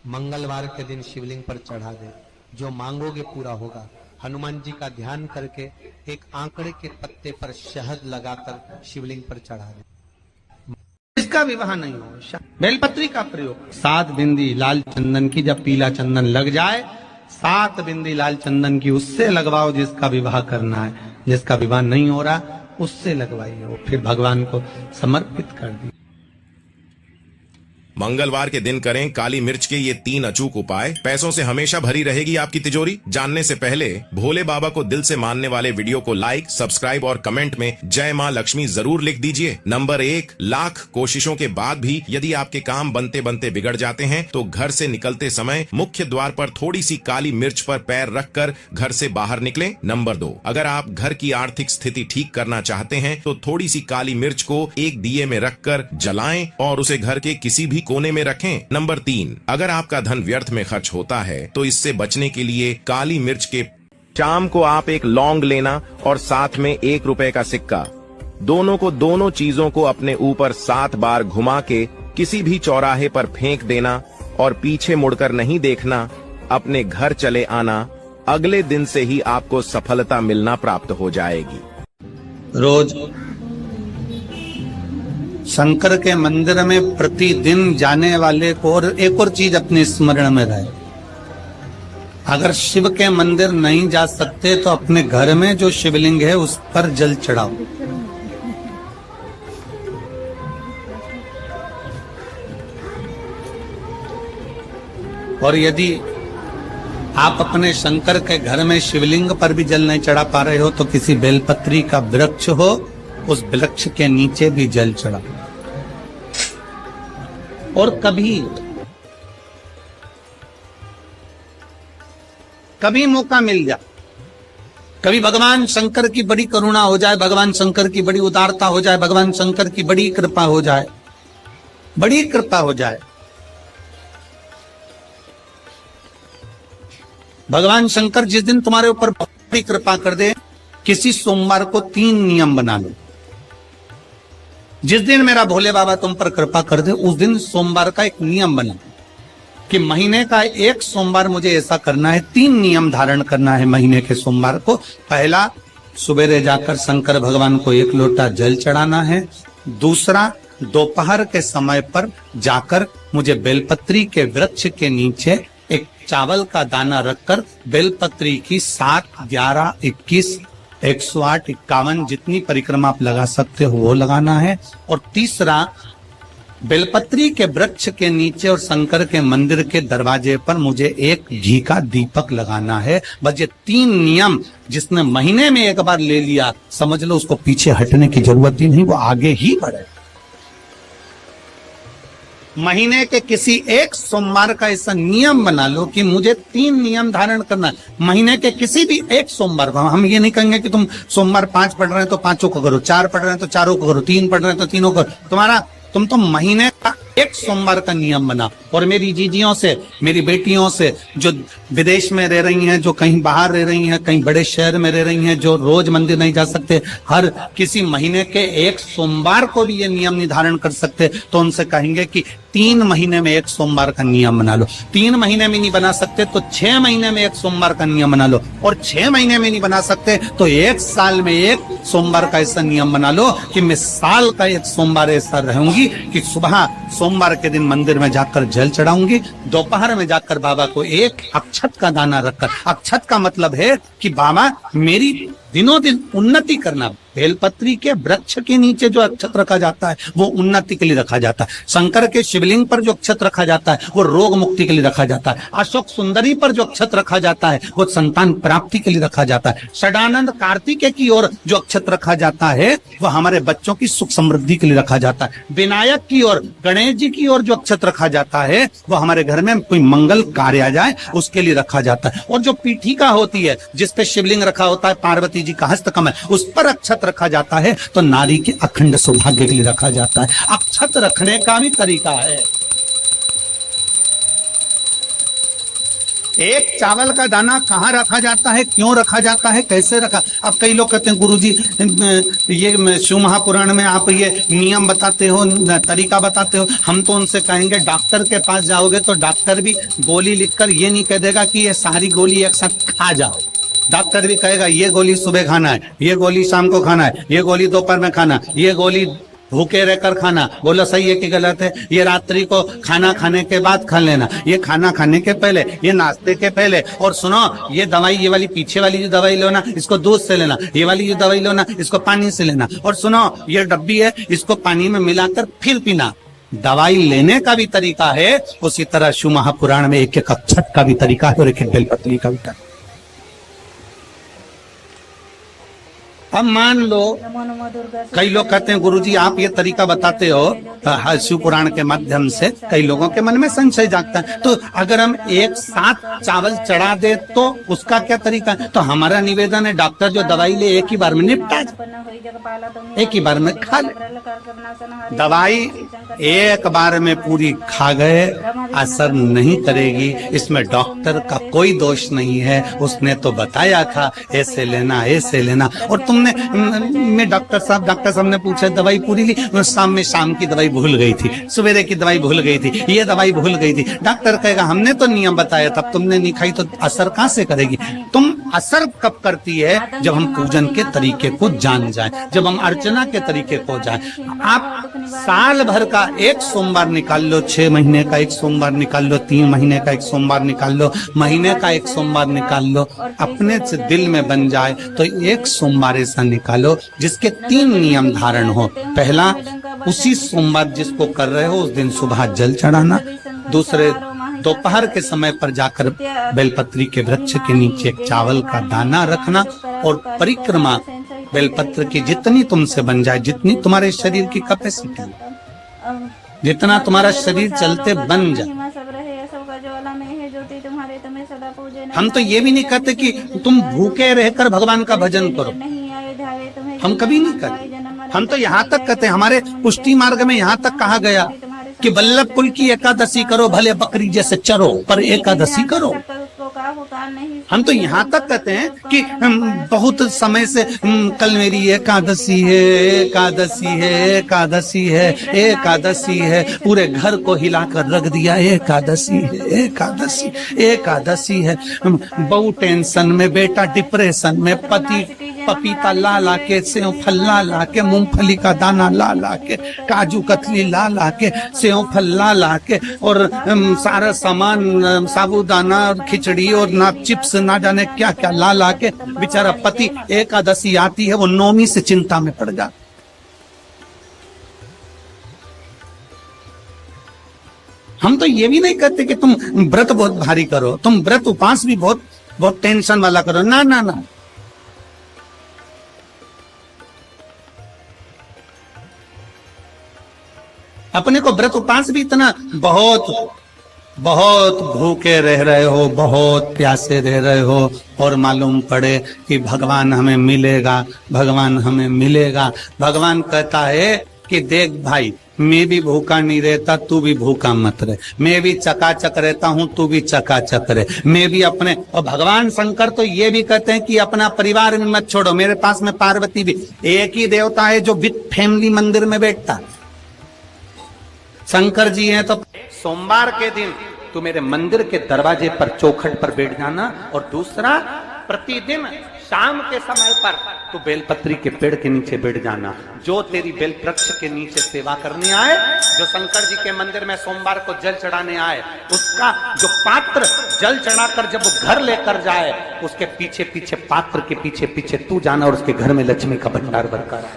मंगलवार के दिन शिवलिंग पर चढ़ा दे, जो मांगोगे पूरा होगा। हनुमान जी का ध्यान करके एक आंकड़े के पत्ते पर शहद लगाकर शिवलिंग पर चढ़ा दे। इसका विवाह नहीं हो, बेलपत्री का प्रयोग। 7 बिंदी लाल चंदन की, जब पीला चंदन लग जाए 7 बिंदी लाल चंदन की उससे लगवाओ जिसका विवाह करना है। जिसका विवाह नहीं हो रहा उससे लगवाइए, वो फिर भगवान को समर्पित कर दी। मंगलवार के दिन करें काली मिर्च के ये 3 अचूक उपाय। पैसों से हमेशा भरी रहेगी आपकी तिजोरी। जानने से पहले भोले बाबा को दिल से मानने वाले वीडियो को लाइक, सब्सक्राइब और कमेंट में जय मां लक्ष्मी जरूर लिख दीजिए। नंबर 1, लाख कोशिशों के बाद भी यदि आपके काम बनते बनते बिगड़ जाते हैं तो घर से निकलते समय मुख्य द्वार पर थोड़ी सी काली मिर्च पर पैर रखकर घर से बाहर निकलें। नंबर 2, अगर आप घर की आर्थिक स्थिति ठीक करना चाहते हैं तो थोड़ी सी काली मिर्च को एक दिए में रखकर जलाएं और उसे घर के किसी भी कोने में रखें। नंबर 3, अगर आपका धन व्यर्थ में खर्च होता है तो इससे बचने के लिए काली मिर्च के शाम को आप एक लौंग लेना और साथ में 1 रुपए का सिक्का, दोनों चीजों को अपने ऊपर 7 बार घुमा के किसी भी चौराहे पर फेंक देना और पीछे मुड़कर नहीं देखना। अपने घर चले आना। अगले दिन से ही आपको सफलता मिलना प्राप्त हो जाएगी। रोज शंकर के मंदिर में प्रतिदिन जाने वाले को, और एक और चीज अपने स्मरण में रहे, अगर शिव के मंदिर नहीं जा सकते तो अपने घर में जो शिवलिंग है उस पर जल चढ़ाओ। और यदि आप अपने शंकर के घर में शिवलिंग पर भी जल नहीं चढ़ा पा रहे हो तो किसी बेलपत्री का वृक्ष हो, उस वृक्ष के नीचे भी जल चढ़ा। और कभी मौका मिल जाए, कभी भगवान शंकर की बड़ी करुणा हो जाए, भगवान शंकर की बड़ी उदारता हो जाए, भगवान शंकर की बड़ी कृपा हो जाए, बड़ी कृपा हो जाए, भगवान शंकर जिस दिन तुम्हारे ऊपर बड़ी कृपा कर दे, किसी सोमवार को 3 नियम बना लो। जिस दिन मेरा भोले बाबा तुम पर कृपा कर दे उस दिन सोमवार का एक नियम बना कि महीने का एक सोमवार मुझे ऐसा करना है, 3 नियम धारण करना है महीने के सोमवार को। पहला, सुबेरे जाकर शंकर भगवान को 1 लोटा जल चढ़ाना है। दूसरा, दोपहर के समय पर जाकर मुझे बेलपत्री के वृक्ष के नीचे एक चावल का दाना रखकर बेलपत्री की 7, 11, 21, 108, 51 जितनी परिक्रमा आप लगा सकते हो वो लगाना है। और तीसरा, बेलपत्री के वृक्ष के नीचे और शंकर के मंदिर के दरवाजे पर मुझे एक घी का दीपक लगाना है। बस ये 3 नियम जिसने महीने में एक बार ले लिया, समझ लो उसको पीछे हटने की जरूरत ही नहीं, वो आगे ही बढ़े। महीने के किसी एक सोमवार का ऐसा नियम बना लो कि मुझे 3 नियम धारण करना है। महीने के किसी भी एक सोमवार को हम ये नहीं कहेंगे कि तुम सोमवार 5 पढ़ रहे हैं तो 5 को करो, 4 पढ़ रहे हैं तो 4 को करो, 3 पढ़ रहे हैं तो 3 को करो। तुम तो महीने का एक सोमवार का नियम बना। और मेरी जीजियों से, मेरी बेटियों से जो विदेश में रह रही हैं, जो कहीं बाहर रह रही हैं, कहीं बड़े शहर में रह रही हैं, जो रोज मंदिर नहीं जा सकते, हर किसी महीने के एक सोमवार को भी ये नियम निर्धारण कर सकते, तो उनसे कहेंगे कि 3 महीने में एक सोमवार का नियम बना लो। 3 महीने में नहीं बना सकते तो 6 महीने में एक सोमवार का नियम बना लो। और 6 महीने में नहीं बना सकते तो 1 साल में एक सोमवार का ऐसा नियम बना लो कि मैं साल का एक सोमवार ऐसा रहूंगी कि सुबह सोमवार के दिन मंदिर में जाकर जल चढ़ाऊंगी, दोपहर में जाकर बाबा को एक अक्षत का दाना रखकर, अक्षत का मतलब है कि बाबा मेरी दिनों दिन उन्नति करना। बेलपत्री के वृक्ष के नीचे जो अक्षत रखा जाता है वो उन्नति के लिए रखा जाता है। शंकर के शिवलिंग पर जो अक्षत रखा जाता है वो रोग मुक्ति के लिए रखा जाता है। अशोक सुंदरी पर जो अक्षत रखा जाता है वो संतान प्राप्ति के लिए रखा जाता है। षडानंद कार्तिकेय की ओर जो अक्षत रखा जाता है वो हमारे बच्चों की सुख समृद्धि के लिए रखा जाता है। विनायक की ओर, गणेश जी की ओर जो अक्षत रखा जाता है वो हमारे घर में कोई मंगल कार्य आ जाए उसके लिए रखा जाता है। और जो पीठिका होती है जिसपे शिवलिंग रखा होता है, पार्वती जी का हस्तकमल, उस पर अक्षत रखा जाता है तो नारी के अखंड सौभाग्य के लिए रखा जाता है। अक्षत रखने का भी तरीका है। एक चावल का दाना कहाँ रखा जाता है, क्यों रखा जाता है, कैसे रखा। अब कई लोग कहते हैं गुरुजी ये शिव महापुराण में आप ये नियम बताते हो, तरीका बताते हो। हम तो उनसे कहेंगे डॉक्टर के पास जाओगे तो डॉक्टर भी गोली लिखकर ये नहीं कह देगा कि ये सारी गोली एक साथ खा जाओ। डॉक्टर भी कहेगा ये गोली सुबह खाना है, ये गोली शाम को खाना है, ये गोली दोपहर में खाना, ये गोली भूखे रहकर खाना। बोलो सही है कि गलत है। ये रात्रि को खाना खाने के बाद खा लेना, ये खाना खाने के पहले, ये नाश्ते के पहले। और सुनो ये दवाई, ये वाली पीछे वाली जो दवाई लो ना, इसको दूध से लेना, ये वाली जो दवाई लो ना, इसको पानी से लेना। और सुनो ये डब्बी है, इसको पानी में मिलाकर फिर पीना। दवाई लेने का भी तरीका है, उसी तरह शिव महापुराण में एक एक अक्षत का भी तरीका है और एक एक बेलपत्री का भी तरीका। अब मान लो कई लोग कहते हैं गुरुजी आप ये तरीका बताते हो शिव पुराण के माध्यम से, कई लोगों के मन में संशय जागता है। तो अगर हम एक साथ चावल चढ़ा दे तो उसका क्या तरीका है। तो हमारा निवेदन है डॉक्टर जो दवाई ले एक ही बार में निपटा, एक ही बार में खा ले। दवाई एक बार में पूरी खा गए असर नहीं करेगी, इसमें डॉक्टर का कोई दोष नहीं है। उसने तो बताया था ऐसे लेना ऐसे लेना। और तुमने मैं डॉक्टर साहब ने पूछा दवाई पूरी ली, शाम की दवाई भूल गई थी, सवेरे की दवाई भूल गई थी, ये दवाई भूल गई थी। डॉक्टर कहेगा हमने तो नियम बताया तब तुमने नहीं खाई, तो असर कहां से करेगी। तुम असर कब करती है जब हम पूजन के तरीके को जान जाए, जब हम अर्चना के तरीके को जाए। आप साल भर का एक सोमवार निकाल लो, 6 महीने का एक सोमवार निकाल लो, 3 महीने का एक सोमवार निकाल लो, महीने का एक सोमवार निकाल लो, अपने से दिल में बन जाए तो एक सोमवार ऐसा निकालो जिसके 3 नियम धारण हो। पहला, उसी सोमवार जिसको कर रहे हो उस दिन सुबह जल चढ़ाना। दूसरे, दोपहर के समय पर जाकर बेलपत्री के वृक्ष के नीचे एक चावल का दाना रखना। और परिक्रमा बेलपत्र की जितनी तुमसे बन जाए, जितनी तुम्हारे शरीर की कैपेसिटी, जितना तुम्हारा शरीर चलते बन जाए। हम तो ये भी नहीं कहते कि तुम भूखे रहकर भगवान का भजन करो, हम कभी नहीं करते। हम तो यहाँ तक कहते हैं, हमारे पुष्टि मार्ग में यहाँ तक कहा गया कि वल्लभ कुल की एकादशी करो, भले बकरी जैसे चरो पर एकादशी करो। हम तो यहाँ तक कहते हैं कि बहुत समय से कल मेरी एकादशी है, एकादशी है, एकादशी है, एकादशी है, पूरे घर को हिलाकर रख दिया, एकादशी है, एकादशी, एकादशी है। बहू टेंशन में, बेटा डिप्रेशन में, पति पपीता ला ला के, सेव फल ला ला के, मूंगफली का दाना ला ला के, काजू कतली ला ला के, सेव फल ला ला के, और सारा सामान साबूदाना और खिचड़ी और ना चिप्स ना जाने क्या क्या ला ला के, बेचारा पति एकादशी आती है वो 9वीं से चिंता में पड़ जाता। हम तो ये भी नहीं कहते कि तुम व्रत बहुत भारी करो, तुम व्रत उपास भी बहुत बहुत टेंशन वाला करो, ना ना ना। अपने को व्रत उपास भी इतना बहुत बहुत भूखे रह रहे हो, बहुत प्यासे रह रहे हो, और मालूम पड़े कि भगवान हमें मिलेगा, भगवान हमें मिलेगा। भगवान कहता है कि देख भाई, मैं भी भूखा नहीं रहता, तू भी भूखा मत रहे, मैं भी चकाचक रहता हूँ, तू भी चकाचक रहे, मैं भी अपने। और भगवान शंकर तो ये भी कहते हैं कि अपना परिवार में मत छोड़ो। मेरे पास में पार्वती भी, एक ही देवता है जो विद फैमिली मंदिर में बैठता, शंकर जी हैं। तो सोमवार के दिन तू मेरे मंदिर के दरवाजे पर चौखट पर बैठ जाना। और दूसरा, प्रतिदिन शाम के समय पर तू बेलपत्री के पेड़ के नीचे बैठ जाना। जो तेरी बेल वृक्ष के नीचे सेवा करने आए, जो शंकर जी के मंदिर में सोमवार को जल चढ़ाने आए, उसका जो पात्र जल चढ़ाकर जब वो घर लेकर जाए, उसके पीछे पीछे, पात्र के पीछे पीछे तू जाना और उसके घर में लक्ष्मी का भंडार भरकर।